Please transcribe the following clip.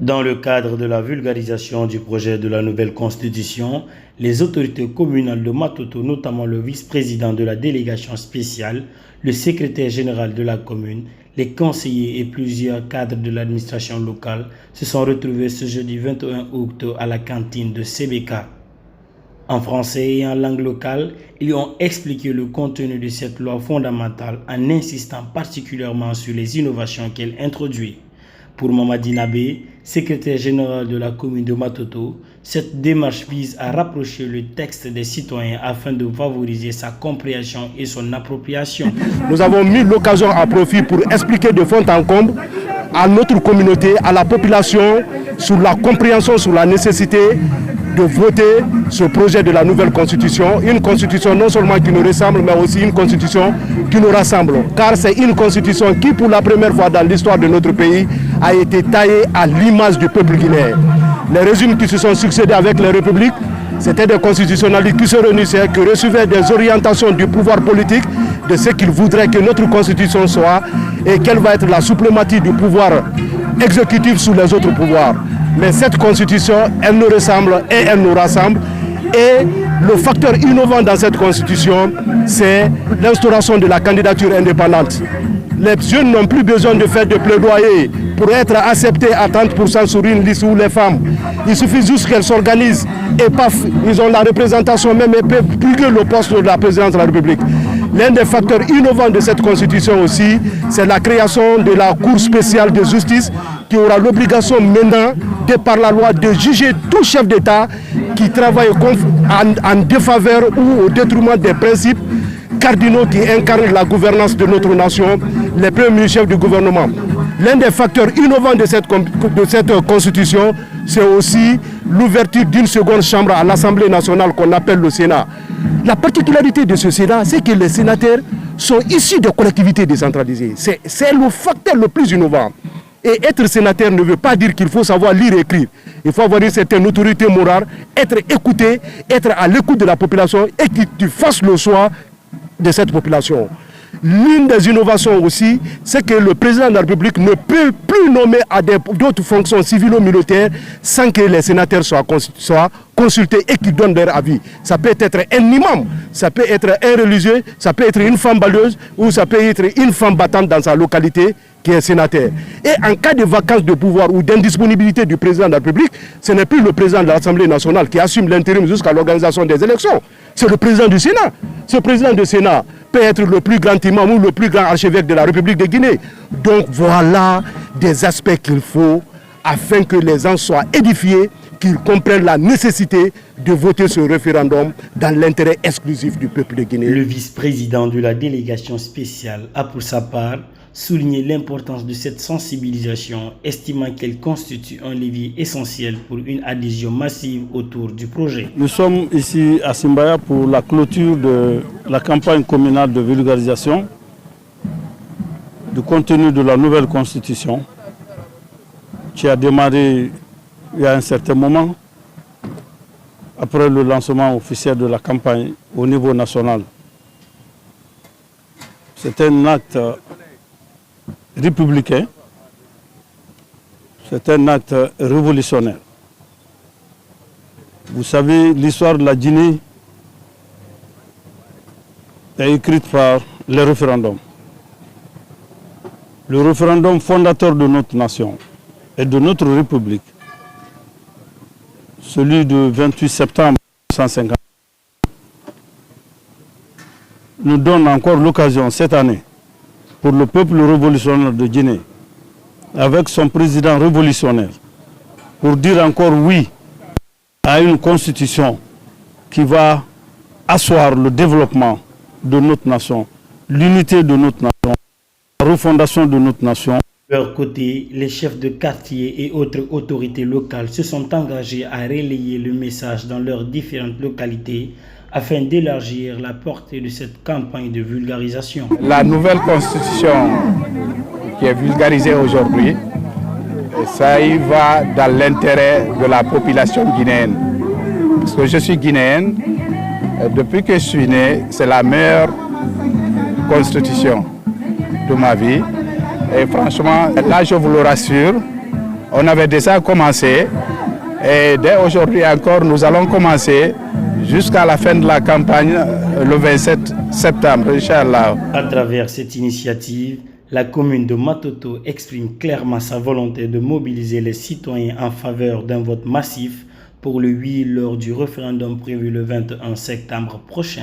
Dans le cadre de la vulgarisation du projet de la nouvelle constitution, les autorités communales de Matoto, notamment le vice-président de la délégation spéciale, le secrétaire général de la commune, les conseillers et plusieurs cadres de l'administration locale se sont retrouvés ce jeudi 21 août à la cantine de Sebeka. En français et en langue locale, ils ont expliqué le contenu de cette loi fondamentale en insistant particulièrement sur les innovations qu'elle introduit. Pour Mamadi Nabé, secrétaire général de la commune de Matoto, cette démarche vise à rapprocher le texte des citoyens afin de favoriser sa compréhension et son appropriation. Nous avons mis l'occasion à profit pour expliquer de fond en comble à notre communauté, à la population, sur la compréhension, sur la nécessité de voter ce projet de la nouvelle constitution. Une constitution non seulement qui nous ressemble, mais aussi une constitution qui nous rassemble. Car c'est une constitution qui, pour la première fois dans l'histoire de notre pays, a été taillée à l'image du peuple guinéen. Les régimes qui se sont succédés avec les républiques, c'était des constitutionnalistes qui se réunissaient, qui recevaient des orientations du pouvoir politique de ce qu'ils voudraient que notre constitution soit et quelle va être la suprématie du pouvoir exécutif sur les autres pouvoirs. Mais cette constitution, elle nous ressemble et elle nous rassemble. Et le facteur innovant dans cette constitution, c'est l'instauration de la candidature indépendante. Les jeunes n'ont plus besoin de faire de plaidoyer pour être acceptés à 30% sur une liste où les femmes. Il suffit juste qu'elles s'organisent et paf, ils ont la représentation même et peuvent plugger le poste de la présidence de la République. L'un des facteurs innovants de cette constitution aussi, c'est la création de la Cour spéciale de justice qui aura l'obligation maintenant, de par la loi, de juger tout chef d'État qui travaille en défaveur ou au détriment des principes cardinaux qui incarnent la gouvernance de notre nation, les premiers chefs du gouvernement. L'un des facteurs innovants de cette constitution, c'est aussi l'ouverture d'une seconde chambre à l'Assemblée nationale qu'on appelle le Sénat. La particularité de ce Sénat, c'est que les sénateurs sont issus de collectivités décentralisées. C'est le facteur le plus innovant. Et être sénateur ne veut pas dire qu'il faut savoir lire et écrire. Il faut avoir une certaine autorité morale, être écouté, être à l'écoute de la population et que tu fasses le choix de cette population. L'une des innovations aussi, c'est que le président de la République ne peut plus nommer à d'autres fonctions civilo-militaires sans que les sénateurs soient consultés et qu'ils donnent leur avis. Ça peut être un imam, ça peut être un religieux, ça peut être une femme balleuse ou ça peut être une femme battante dans sa localité qui est sénateur. Et en cas de vacance de pouvoir ou d'indisponibilité du président de la République, ce n'est plus le président de l'Assemblée nationale qui assume l'intérim jusqu'à l'organisation des élections. C'est le président du Sénat. Ce président du Sénat peut être le plus grand imam ou le plus grand archevêque de la République de Guinée. Donc voilà des aspects qu'il faut afin que les gens soient édifiés, qu'ils comprennent la nécessité de voter ce référendum dans l'intérêt exclusif du peuple de Guinée. Le vice-président de la délégation spéciale a pour sa part souligné l'importance de cette sensibilisation, estimant qu'elle constitue un levier essentiel pour une adhésion massive autour du projet. Nous sommes ici à Simbaya pour la clôture de la campagne communale de vulgarisation du contenu de la nouvelle constitution qui a démarré il y a un certain moment après le lancement officiel de la campagne au niveau national. C'est un acte républicain, c'est un acte révolutionnaire. Vous savez, l'histoire de la Guinée est écrite par le référendum. Le référendum fondateur de notre nation et de notre République, celui du 28 septembre 1950, nous donne encore l'occasion cette année pour le peuple révolutionnaire de Guinée, avec son président révolutionnaire, pour dire encore oui à une constitution qui va asseoir le développement de notre nation, l'unité de notre nation, la refondation de notre nation. De leur côté, les chefs de quartier et autres autorités locales se sont engagés à relayer le message dans leurs différentes localités afin d'élargir la portée de cette campagne de vulgarisation. La nouvelle constitution qui est vulgarisée aujourd'hui, ça y va dans l'intérêt de la population guinéenne. Parce que je suis guinéenne, depuis que je suis né, c'est la meilleure constitution de ma vie. Et franchement, là je vous le rassure, On avait déjà commencé et dès aujourd'hui encore, nous allons commencer jusqu'à la fin de la campagne le 27 septembre, Inch'Allah. À travers cette initiative, la commune de Matoto exprime clairement sa volonté de mobiliser les citoyens en faveur d'un vote massif pour le oui lors du référendum prévu le 21 septembre prochain.